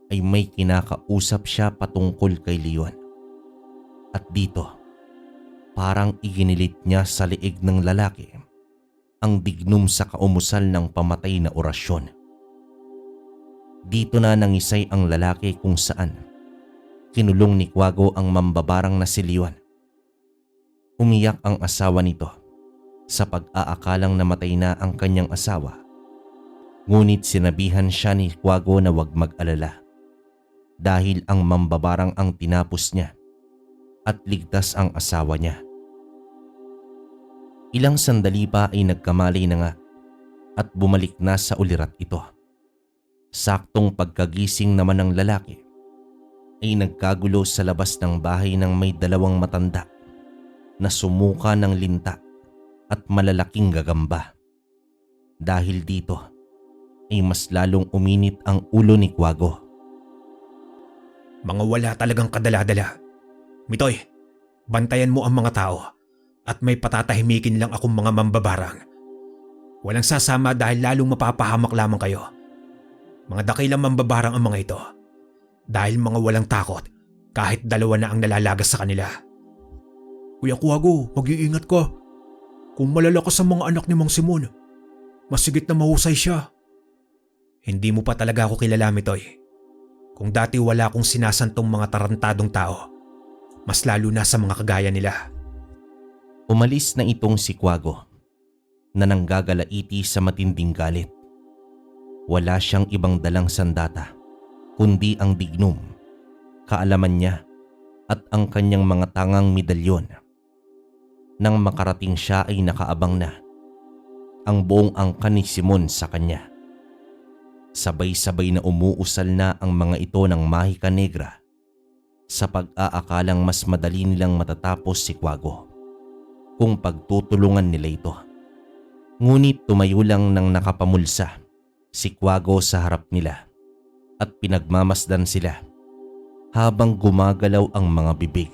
ay may kinakausap siya patungkol kay Leon. At dito, parang iginilit niya sa liig ng lalaki ang dignum sa kaumusal ng pamatay na orasyon. Dito na nangisay ang lalaki kung saan kinulong ni Quago ang mambabarang na si Leon. Umiyak ang asawa nito sa pag-aakalang namatay na ang kanyang asawa. Ngunit sinabihan siya ni Quago na huwag mag-alala dahil ang mambabarang ang tinapos niya at ligtas ang asawa niya. Ilang sandali pa ay nagkamali na nga at bumalik na sa ulirat ito. Saktong pagkagising naman ng lalaki ay nagkagulo sa labas ng bahay ng may 2 matanda na sumuka ng linta at malalaking gagamba. Dahil dito ay mas lalong uminit ang ulo ni Quago. Mga wala talagang kadala-dala. Mitoy, bantayan mo ang mga tao at may patatahimikin lang akong mga mambabarang. Walang sasama dahil lalong mapapahamak lamang kayo. Mga dakilang mambabarang ang mga ito dahil mga walang takot kahit 2 na ang nalalagas sa kanila. Kuya Quago, mag-iingat ka. Kung malalakas ang mga anak ni Mang Simon, masigit na mahusay siya. Hindi mo pa talaga ako kilala, Mitoy. Kung dati wala akong sinasantong mga tarantadong tao, mas lalo na sa mga kagaya nila. Umalis na itong si Quago na nanggagalaiti sa matinding galit. Wala siyang ibang dalang sandata kundi ang dignum, kaalaman niya at ang kanyang mga tangang medalyon. Nang makarating siya ay nakaabang na ang buong angkan ni Simon sa kanya. Sabay-sabay na umuusal na ang mga ito ng mahika negra sa pag-aakalang mas madali nilang matatapos si Quago kung pagtutulungan nila ito. Ngunit tumayo lang nang nakapamulsa si Quago sa harap nila at pinagmamasdan sila habang gumagalaw ang mga bibig.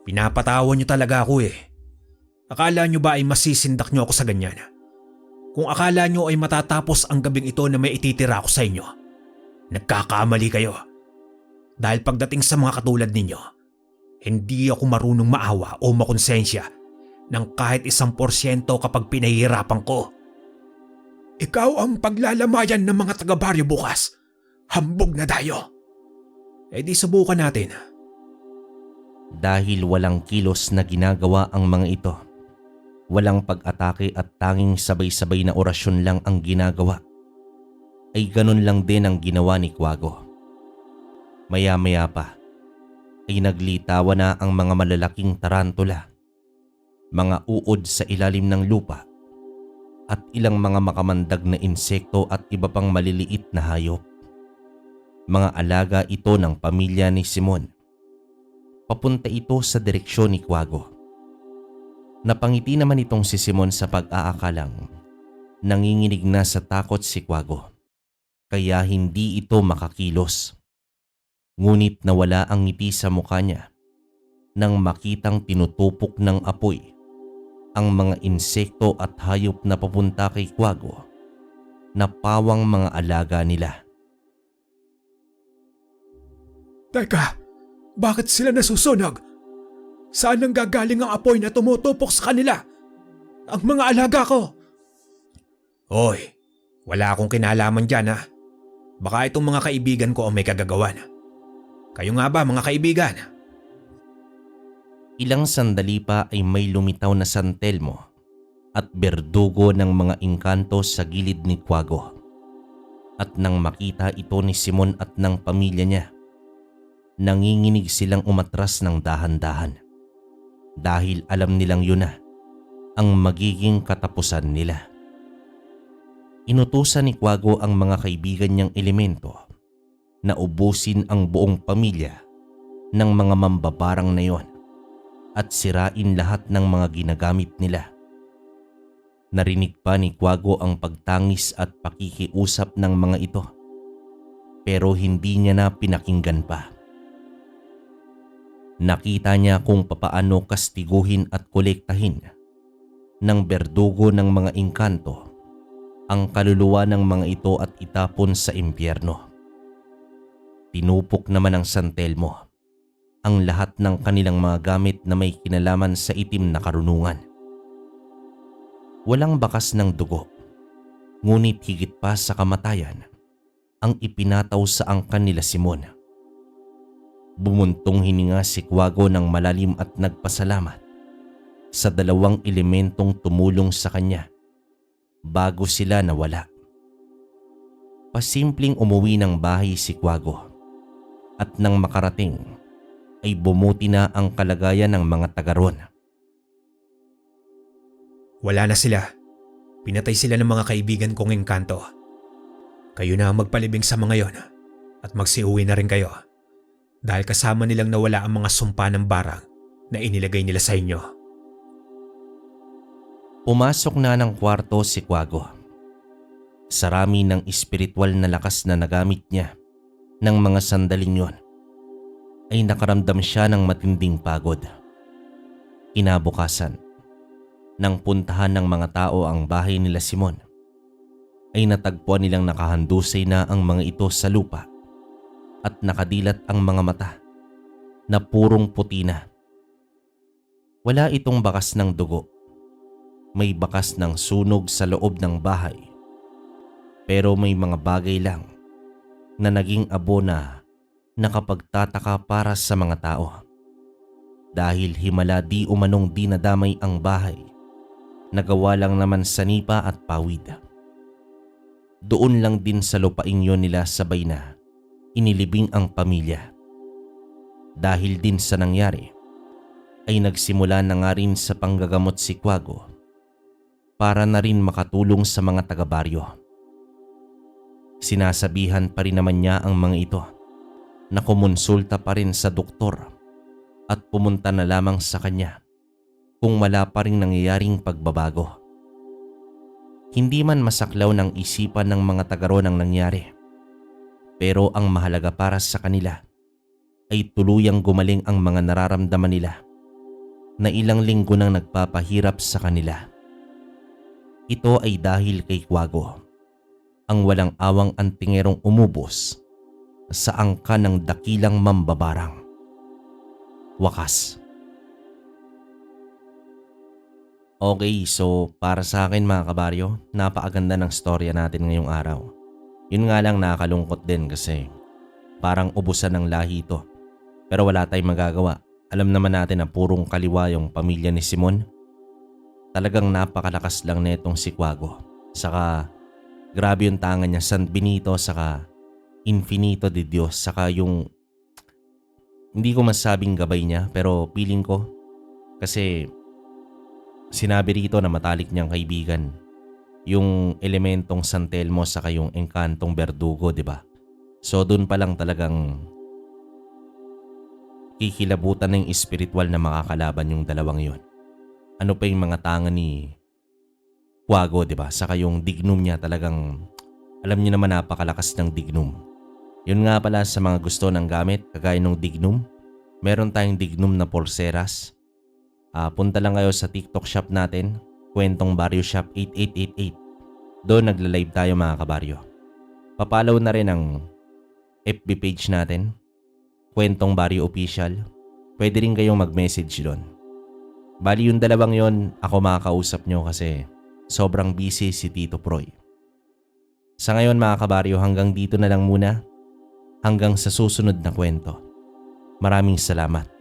Pinapatawan niyo talaga ako eh. Akala niyo ba ay masisindak niyo ako sa ganyan? Kung akala niyo ay matatapos ang gabing ito na may ititira ako sa inyo, nagkakamali kayo. Dahil pagdating sa mga katulad ninyo, hindi ako marunong maawa o makonsensya ng kahit 1% kapag pinahihirapan ko. Ikaw ang paglalamayan ng mga taga-baryo bukas. Hambog na tayo. Eh di subukan natin. Dahil walang kilos na ginagawa ang mga ito, walang pag-atake at tanging sabay-sabay na orasyon lang ang ginagawa, ay ganun lang din ang ginawa ni Quago. Maya-maya pa ay naglitawa na ang mga malalaking tarantula, mga uod sa ilalim ng lupa, at ilang mga makamandag na insekto at iba pang maliliit na hayop. Mga alaga ito ng pamilya ni Simon. Papunta ito sa direksyon ni Quago. Napangiti naman itong si Simon sa pag-aakalang nanginginig na sa takot si Quago, kaya hindi ito makakilos. Ngunit nawala ang ngiti sa mukha niya nang makitang tinutupok ng apoy ang mga insekto at hayop na papunta kay Quago na pawang mga alaga nila. Teka, bakit sila nasusunog? Saan ang gagaling ang apoy na tumutupok sa kanila? Ang mga alaga ko! Hoy, wala akong kinalaman dyan ha. Baka itong mga kaibigan ko ang may kagagawan. Kayo nga ba mga kaibigan? Ilang sandali pa ay may lumitaw na San Telmo at berdugo ng mga engkanto sa gilid ni Quago. At nang makita ito ni Simon at ng pamilya niya, nanginginig silang umatras ng dahan-dahan dahil alam nilang yun na ang magiging katapusan nila. Inutusan ni Quago ang mga kaibigan niyang elemento na ubusin ang buong pamilya ng mga mambabarang na yon at sirain lahat ng mga ginagamit nila. Narinig pa ni Quago ang pagtangis at pakikiusap ng mga ito, pero hindi niya na pinakinggan pa. Nakita niya kung papaano kastiguhin at kolektahin ng berdugo ng mga engkanto ang kaluluwa ng mga ito at itapon sa impyerno. Tinupok naman ng San Telmo ang lahat ng kanilang mga gamit na may kinalaman sa itim na karunungan. Walang bakas ng dugo, ngunit higit pa sa kamatayan ang ipinataw sa angkan nila Simon. Bumuntong hininga si Quago ng malalim at nagpasalamat sa dalawang elementong tumulong sa kanya bago sila nawala. Pasimpleng umuwi ng bahay si Quago at nang makarating ay bumuti na ang kalagayan ng mga taga roon. Wala na sila. Pinatay sila ng mga kaibigan kong engkanto. Kayo na ang magpalibing sa mga yon at magsiuwi na rin kayo. Dahil kasama nilang nawala ang mga sumpa ng barang na inilagay nila sa inyo. Pumasok na ng kwarto si Quago. Sarami ng espiritual na lakas na nagamit niya ng mga sandaling yon ay nakaramdam siya ng matinding pagod. Kinabukasan, nang puntahan ng mga tao ang bahay nila Simon, ay natagpuan nilang nakahandusay na ang mga ito sa lupa at nakadilat ang mga mata na purong puti na. Wala itong bakas ng dugo. May bakas ng sunog sa loob ng bahay. Pero may mga bagay lang na naging abo na nakapagtataka para sa mga tao. Dahil himala di umanong dinadamay ang bahay, nagawa lang naman sa nipa at pawid. Doon lang din sa lupaing yon nila sabay na inilibing ang pamilya. Dahil din sa nangyari, ay nagsimula na nga rin sa panggagamot si Quago para na rin makatulong sa mga taga-baryo. Sinasabihan pa rin naman niya ang mga ito na kumonsulta pa rin sa doktor at pumunta na lamang sa kanya kung wala pa rin nangyayaring pagbabago. Hindi man masaklaw ng isipan ng mga taga-roon ang nangyari, pero ang mahalaga para sa kanila ay tuluyang gumaling ang mga nararamdaman nila na ilang linggo nang nagpapahirap sa kanila. Ito ay dahil kay Quago, ang walang awang antingerong umubos sa angkan ng dakilang mambabarang. Wakas. Okay, so para sa akin mga kabaryo, napakaganda ng storya natin ngayong araw. Yun nga lang nakakalungkot din kasi parang ubusan ng lahi ito. Pero wala tayong magagawa. Alam naman natin na purong kaliwa yung pamilya ni Simon. Talagang napakalakas lang netong si Quago. Saka grabe yung tangan niya, San Benito, saka Infinito de Dios, saka yung hindi ko masabing gabay niya pero feeling ko kasi sinabi rito na matalik niyang kaibigan yung elementong San Telmo saka yung engkantong Verdugo, di ba? So dun pa lang talagang kikilabutan ng espiritual na makakalaban yung dalawang yon. Ano pa yung mga tangan ni Quago, di ba? Saka yung dignum niya talagang, alam niyo naman napakalakas ng dignum. Yun nga pala sa mga gusto ng gamit, kagaya ng dignum, meron tayong dignum na pulseras. Punta lang kayo sa TikTok shop natin, Kwentong Baryo Shop 8888. Doon nagla-live tayo mga kabaryo. Papalaw na rin ang FB page natin, Kwentong Baryo Official. Pwede rin kayong mag-message doon. Bali yung dalawang yon ako makakausap nyo kasi sobrang busy si Tito Proy. Sa ngayon mga kabaryo, hanggang dito na lang muna. Hanggang sa susunod na kwento. Maraming salamat.